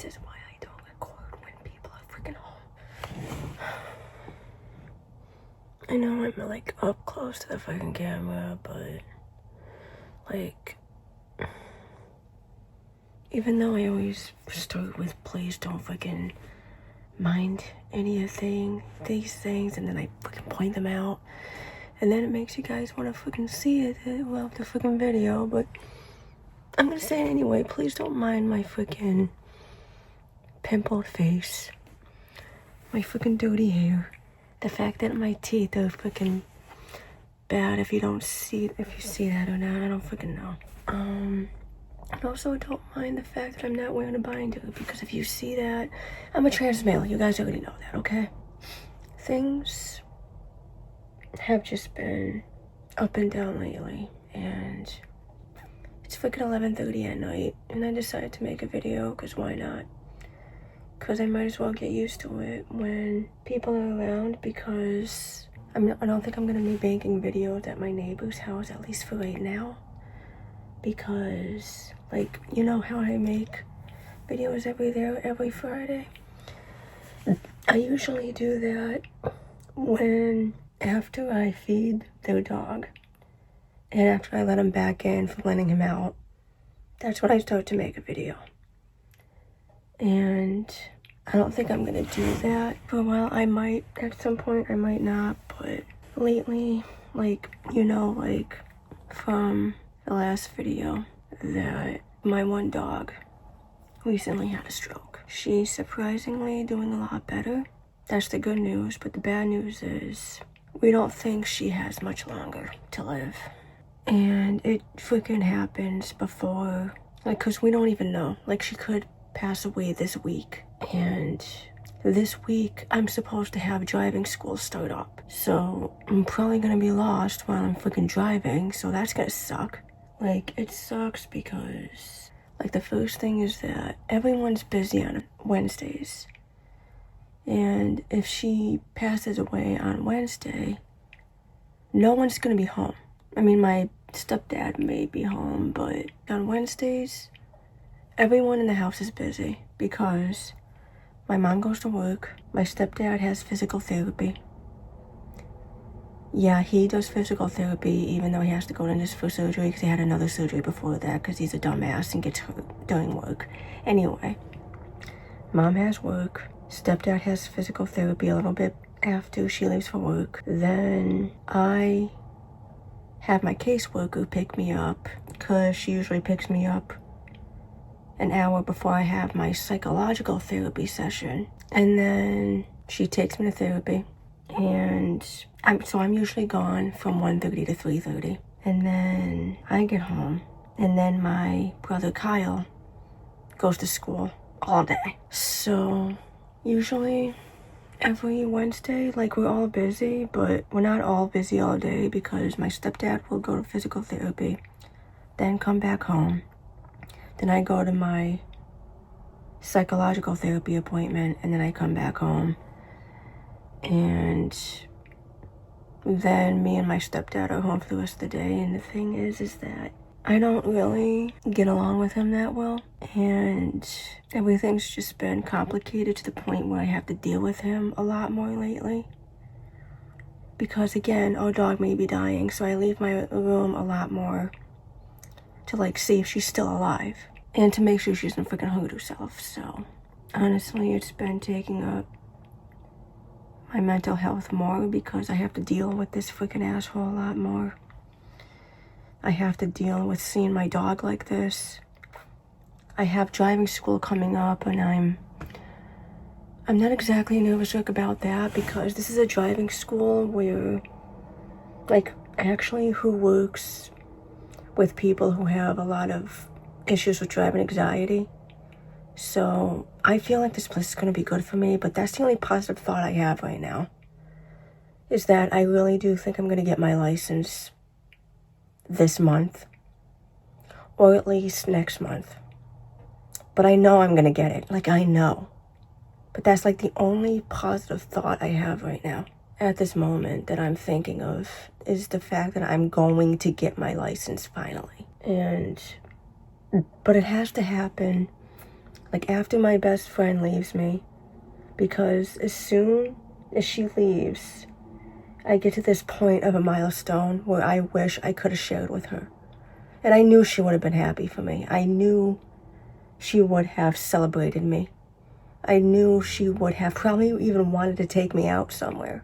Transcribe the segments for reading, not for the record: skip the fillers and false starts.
This is why I don't record when people are freaking home. I know I'm like up close to the fucking camera, but like, even though I always start with please don't fucking mind any of these things, and then I fucking point them out, and then it makes you guys want to fucking see it, well, the fucking video, but I'm gonna say it anyway. Please don't mind my fucking pimpled face, my fucking dirty hair, the fact that my teeth are fucking bad. If you see that or not, I don't fucking know. And also don't mind the fact that I'm not wearing a binder, because if you see that, I'm a trans male. You guys already know that, okay? Things have just been up and down lately, and it's freaking 11:30 at night, and I decided to make a video, because why not? Because I might as well get used to it when people are around, because I don't think I'm going to be making videos at my neighbor's house, at least for right now. Because, like, you know how I make videos every Friday? I usually do that after I feed their dog. And after I let him back in from letting him out, that's when I start to make a video. And I don't think I'm gonna do that for a while. I might at some point, I might not, but lately, like, you know, like from the last video, that my one dog recently had a stroke. She's surprisingly doing a lot better. That's the good news, but the bad news is we don't think she has much longer to live. And it freaking happens before, like, cause we don't even know. Like, she could pass away this week. And this week, I'm supposed to have driving school start up. So I'm probably gonna be lost while I'm freaking driving, so that's gonna suck. Like, it sucks because, like, the first thing is that everyone's busy on Wednesdays. And if she passes away on Wednesday, no one's gonna be home. I mean, my stepdad may be home, but on Wednesdays, everyone in the house is busy because my mom goes to work, my stepdad has physical therapy. Yeah, he does physical therapy even though he has to go in this for surgery because he had another surgery before that because he's a dumbass and gets hurt during work. Anyway, mom has work, stepdad has physical therapy a little bit after she leaves for work. Then I have my caseworker pick me up because she usually picks me up an hour before I have my psychological therapy session. And then she takes me to therapy. And I'm usually gone from 1:30 to 3:30. And then I get home. And then my brother Kyle goes to school all day. So usually every Wednesday, like, we're all busy, but we're not all busy all day because my stepdad will go to physical therapy, then come back home. Then I go to my psychological therapy appointment, and then I come back home. And then me and my stepdad are home for the rest of the day. And the thing is that I don't really get along with him that well. And everything's just been complicated to the point where I have to deal with him a lot more lately. Because, again, our dog may be dying, so I leave my room a lot more to, like, see if she's still alive. And to make sure she doesn't freaking hurt herself. So, honestly, it's been taking up my mental health more because I have to deal with this freaking asshole a lot more. I have to deal with seeing my dog like this. I have driving school coming up, and I'm not exactly nervous about that because this is a driving school where, like, actually who works with people who have a lot of issues with driving anxiety. So I feel like this place is going to be good for me, but that's the only positive thought I have right now, is that I really do think I'm going to get my license this month, or at least next month. But I know I'm going to get it. Like, I know. But that's, like, the only positive thought I have right now at this moment that I'm thinking of, is the fact that I'm going to get my license finally. But it has to happen Like, after my best friend leaves me, because as soon as she leaves, I get to this point of a milestone where I wish I could have shared with her. And I knew she would have been happy for me. I knew she would have celebrated me. I knew she would have probably even wanted to take me out somewhere.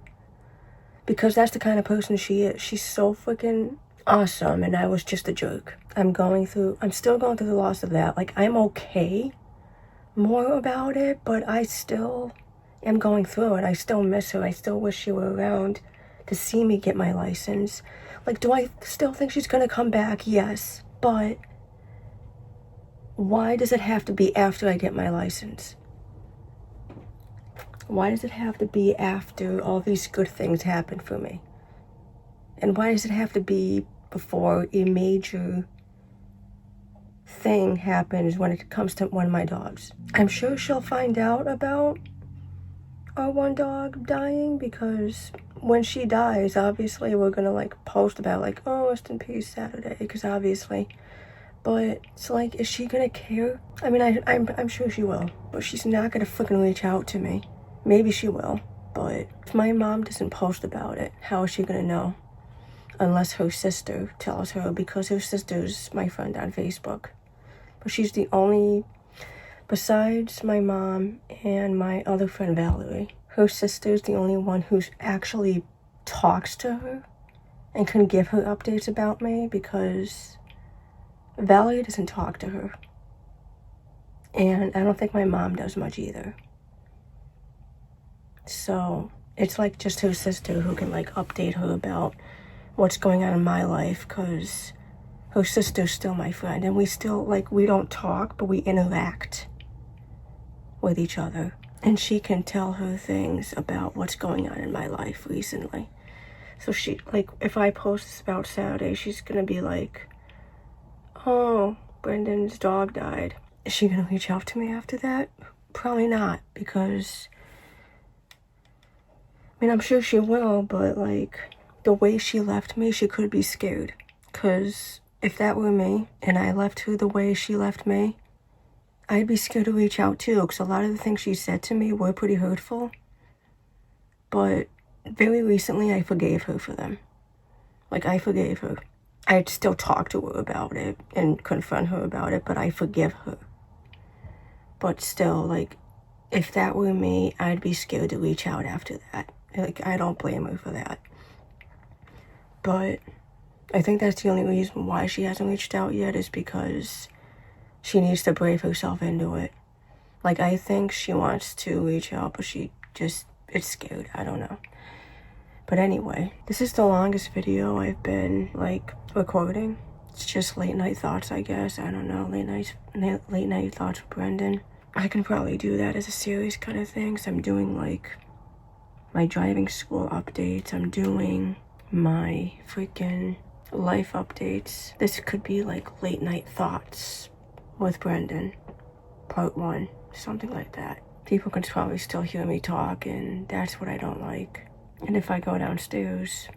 Because that's the kind of person she is. She's so freaking awesome, and I was just a jerk. I'm still going through the loss of that. Like, I'm okay more about it, but I still am going through it. I still miss her. I still wish she were around to see me get my license. Like, do I still think she's gonna come back? Yes, but why does it have to be after I get my license? Why does it have to be after all these good things happen for me? And why does it have to be before a major thing happens when it comes to one of my dogs? I'm sure she'll find out about our one dog dying, because when she dies, obviously we're gonna like post about like, oh, rest in peace Saturday, because obviously. But it's like, is she gonna care? I mean, I'm sure she will, but she's not gonna freaking reach out to me. Maybe she will, but if my mom doesn't post about it, how is she gonna know? Unless her sister tells her, because her sister's my friend on Facebook. But she's the only, besides my mom and my other friend Valerie, her sister's the only one who actually talks to her and can give her updates about me, because Valerie doesn't talk to her. And I don't think my mom does much either. So it's like just her sister who can like update her about what's going on in my life, because her sister's still my friend, and we still, like, we don't talk, but we interact with each other. And she can tell her things about what's going on in my life recently. So she, like, if I post this about Saturday, she's gonna be like, oh, Brendon's dog died. Is she gonna reach out to me after that? Probably not, because I mean, I'm sure she will, but like, the way she left me, she could be scared. Because if that were me, and I left her the way she left me, I'd be scared to reach out too, because a lot of the things she said to me were pretty hurtful. But very recently, I forgave her for them. Like, I forgave her. I'd still talk to her about it and confront her about it, but I forgive her. But still, like, if that were me, I'd be scared to reach out after that. Like, I don't blame her for that. But I think that's the only reason why she hasn't reached out yet, is because she needs to brave herself into it. Like, I think she wants to reach out, but she just is scared. I don't know. But anyway, this is the longest video I've been, like, recording. It's just late night thoughts, I guess. I don't know, late night thoughts with Brendon. I can probably do that as a series kind of thing. So I'm doing, like, my driving school updates. I'm doing my freaking life updates. This could be like late night thoughts with Brendon, part 1, something like that. People can probably still hear me talk, and that's what I don't like. And if I go downstairs,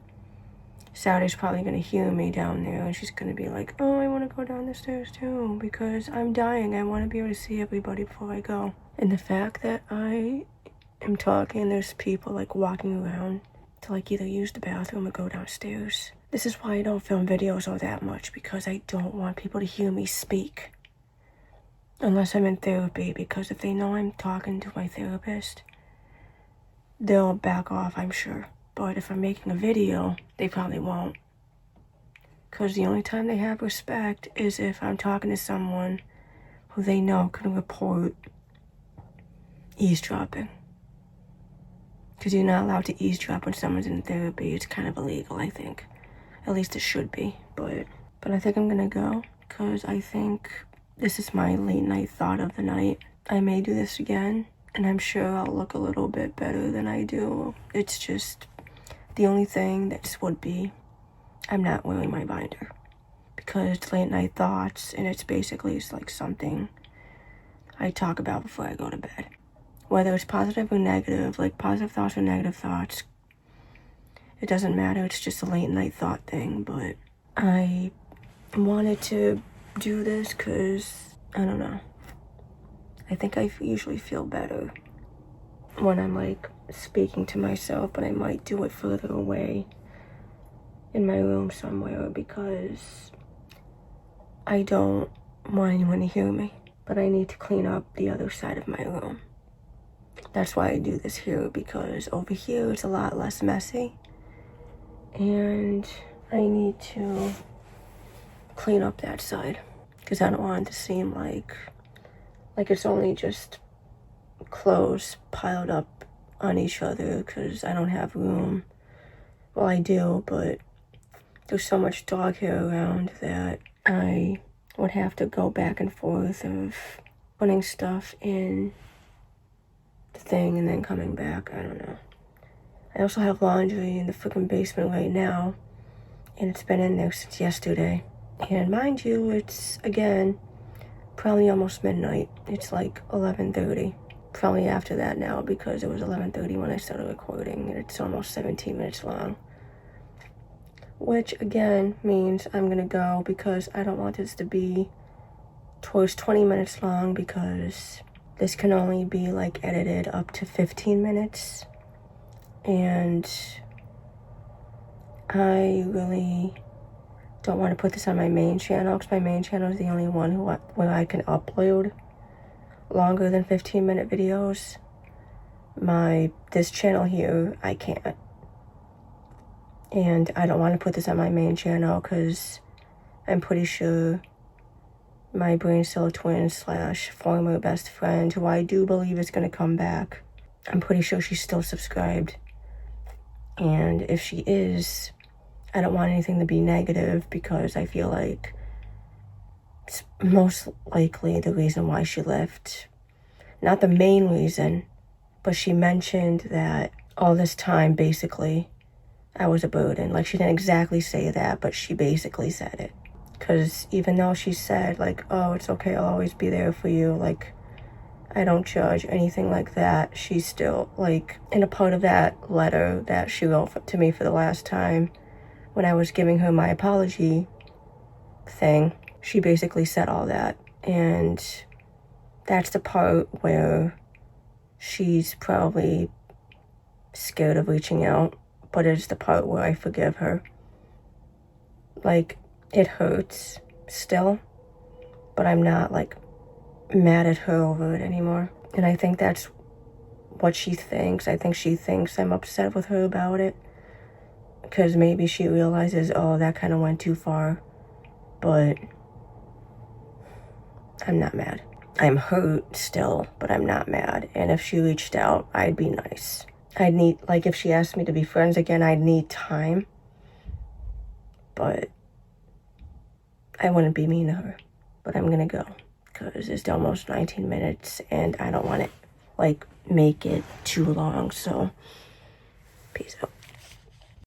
Sally's probably gonna hear me down there, and she's gonna be like, oh, I want to go down the stairs too, because I'm dying. I want to be able to see everybody before I go. And the fact that I am talking, there's people like walking around to like either use the bathroom or go downstairs. This is why I don't film videos all that much, because I don't want people to hear me speak. Unless I'm in therapy, because if they know I'm talking to my therapist, they'll back off, I'm sure. But if I'm making a video, they probably won't. Because the only time they have respect is if I'm talking to someone who they know can report eavesdropping. Because you're not allowed to eavesdrop when someone's in therapy. It's kind of illegal, I think. At least it should be. But I think I'm gonna go, because I think this is my late night thought of the night. I may do this again, and I'm sure I'll look a little bit better than I do. It's just the only thing that just would be, I'm not wearing my binder, because it's late night thoughts, and it's basically it's like something I talk about before I go to bed. Whether it's positive or negative, like positive thoughts or negative thoughts, it doesn't matter. It's just a late night thought thing. But I wanted to do this because, I don't know, I think I usually feel better when I'm like speaking to myself, but I might do it further away in my room somewhere because I don't want anyone to hear me. But I need to clean up the other side of my room. That's why I do this here, because over here it's a lot less messy. And I need to clean up that side because I don't want it to seem like it's only just clothes piled up on each other because I don't have room. Well, I do, but there's so much dog hair around that I would have to go back and forth of putting stuff in the thing and then coming back. I don't know. I also have laundry in the freaking basement right now, and it's been in there since yesterday. And mind you, it's, again, probably almost midnight. It's like 11:30. Probably after that now because it was 11:30 when I started recording, and it's almost 17 minutes long. Which, again, means I'm gonna go because I don't want this to be towards 20 minutes long because this can only be, like, edited up to 15 minutes. And I really don't want to put this on my main channel because my main channel is the only one where I can upload longer than 15-minute videos. This channel here, I can't. And I don't want to put this on my main channel because I'm pretty sure my brain cell twin / former best friend, who I do believe is going to come back, I'm pretty sure she's still subscribed. And if she is, I don't want anything to be negative because I feel like it's most likely the reason why she left. Not the main reason, but she mentioned that all this time, basically, I was a burden. Like, she didn't exactly say that, but she basically said it. Because even though she said, like, oh, it's okay, I'll always be there for you, like, I don't judge, anything like that, she's still, like, in a part of that letter that she wrote to me for the last time, when I was giving her my apology thing, she basically said all that. And that's the part where she's probably scared of reaching out, but it's the part where I forgive her. Like, it hurts still, but I'm not, like, mad at her over it anymore. And I think that's what she thinks. I think she thinks I'm upset with her about it because maybe she realizes, oh, that kind of went too far. But I'm not mad. I'm hurt still, but I'm not mad. And if she reached out, I'd be nice. I'd need, like, if she asked me to be friends again, I'd need time. But I wouldn't be mean to her. But I'm gonna go because it's almost 19 minutes and I don't want to, like, make it too long. So, peace out.